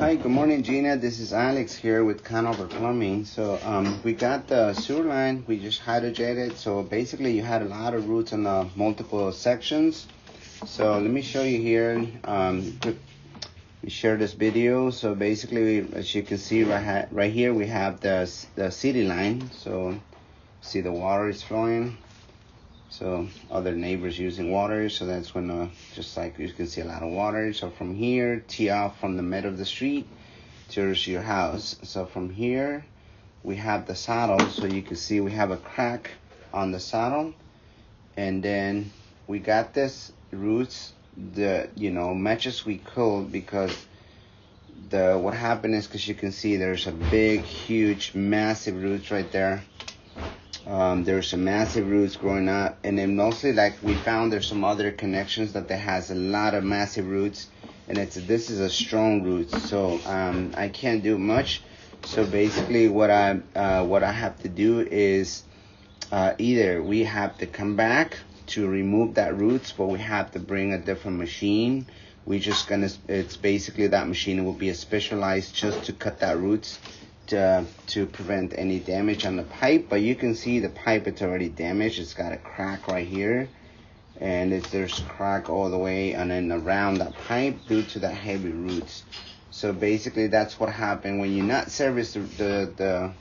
Hi, good morning, Gina. This is Alex here with Conover Plumbing. So we got the sewer line. We just hydrogeted. So basically, you had a lot of roots on multiple sections. So let me show you here. We share this video. So basically, as you can see right here, we have the city line. So see the water is flowing. So other neighbors using water, so that's when just like you can see a lot of water. So from here, tee off from the middle of the street towards your house. So from here we have the saddle, so you can see we have a crack on the saddle, and then we got this roots, the much as we could, because what happened is, because you can see there's a big, huge, massive roots right there. There's some massive roots growing up, and then mostly like we found there's some other connections that has a lot of massive roots, and this is a strong root, so I can't do much. So basically what I have to do is either we have to come back to remove that roots, but we have to bring a different machine. It's basically that machine will be a specialized just to cut that roots to prevent any damage on the pipe. But you can see the pipe, it's already damaged. It's got a crack right here, and there's crack all the way and then around that pipe due to the heavy roots. So basically that's what happened when you not service the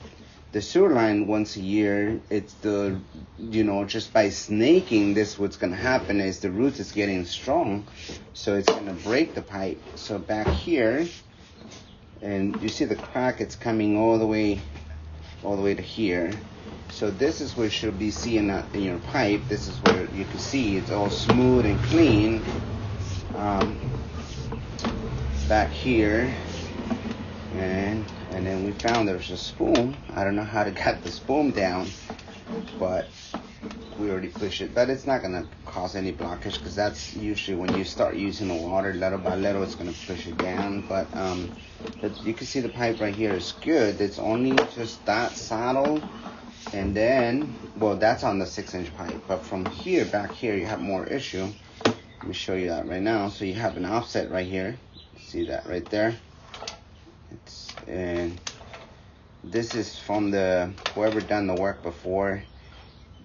sewer line once a year. It's just by snaking this, what's gonna happen is the roots is getting strong, so it's gonna break the pipe. So back here, and you see the crack, it's coming all the way to here. So this is where you should be seeing that in your pipe. This is where you can see it's all smooth and clean. Back here, and then we found there's a spoon. I don't know how to get the spoon down, but we already pushed it. But it's not gonna cause any blockage, because that's usually when you start using the water little by little, it's gonna push it down. But you can see the pipe right here is good. It's only just that saddle, and then that's on the 6-inch pipe. But from here, back here, you have more issue. Let me show you that right now. So you have an offset right here. See that right there? And this is from whoever done the work before.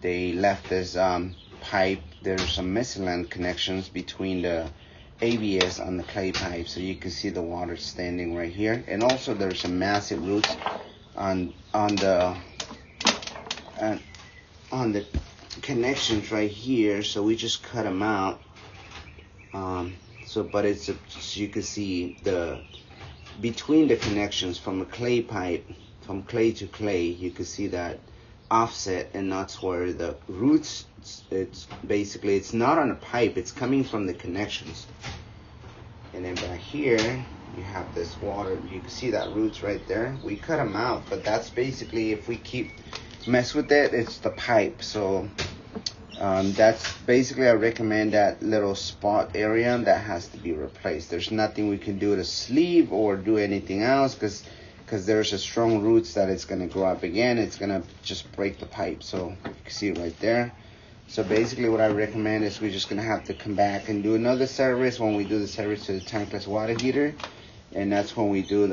They left this pipe. There's some misaligned connections between the ABS on the clay pipe, so you can see the water standing right here. And also there's some massive roots on the connections right here, so we just cut them out. But it's so you can see between the connections from a clay pipe, from clay to clay, you can see that offset, and that's where the roots, it's not on a pipe, it's coming from the connections. And then back here you have this water, you can see that roots right there. We cut them out, but that's basically, if we mess with it, it's the pipe. So that's basically, I recommend that little spot area that has to be replaced. There's nothing we can do to sleeve or do anything else, because there's a strong roots that it's going to grow up again. It's going to just break the pipe. So you can see it right there. So basically what I recommend is we're just going to have to come back and do another service when we do the service to the tankless water heater. And that's when we do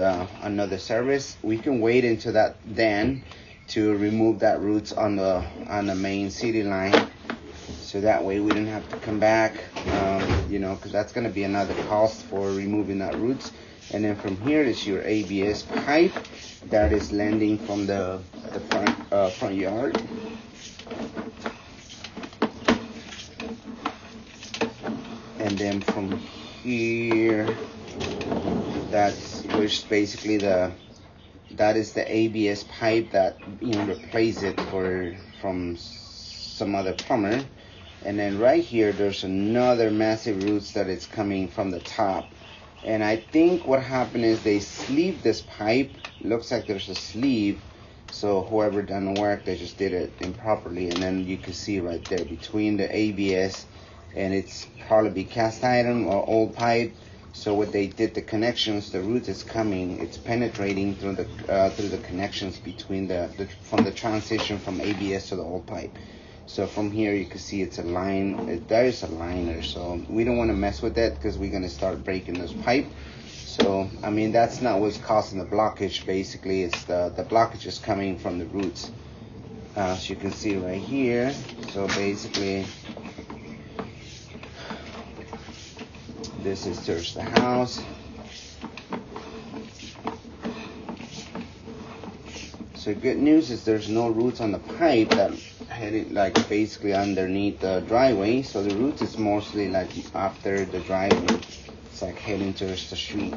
another service. We can wait until that then to remove that roots on the main city line. So that way we don't have to come back, because that's going to be another cost for removing that roots. And then from here is your ABS pipe that is landing from the front yard. And then from here, that's which basically that is the ABS pipe that replace it from some other plumber. And then right here there's another massive roots that is coming from the top. And I think what happened is they sleeved this pipe. Looks like there's a sleeve. So whoever done the work, they just did it improperly. And then you can see right there between the ABS, and it's probably cast iron or old pipe. So what they did, the connections, the root is coming, it's penetrating through the connections between from the transition from ABS to the old pipe. So from here you can see it's a line, there is a liner, so we don't want to mess with that because we're going to start breaking this pipe. So I mean, that's not what's causing the blockage. Basically, it's the blockage is coming from the roots, as you can see right here. So basically, this is towards the house. So good news is there's no roots on the pipe that heading like basically underneath the driveway. So the roots is mostly like after the driveway. It's like heading towards the street.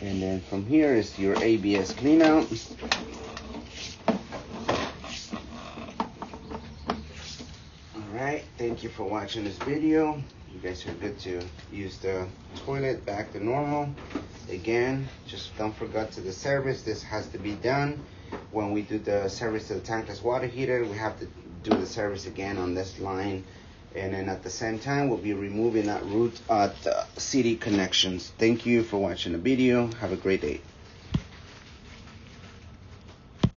And then from here is your ABS cleanout. Alright, thank you for watching this video. You guys are good to use the toilet back to normal. Again, just don't forget to the service. This has to be done when we do the service to the tankless water heater. We have to do the service again on this line, and then at the same time we'll be removing that root at the city connections. Thank you for watching the video. Have a great day.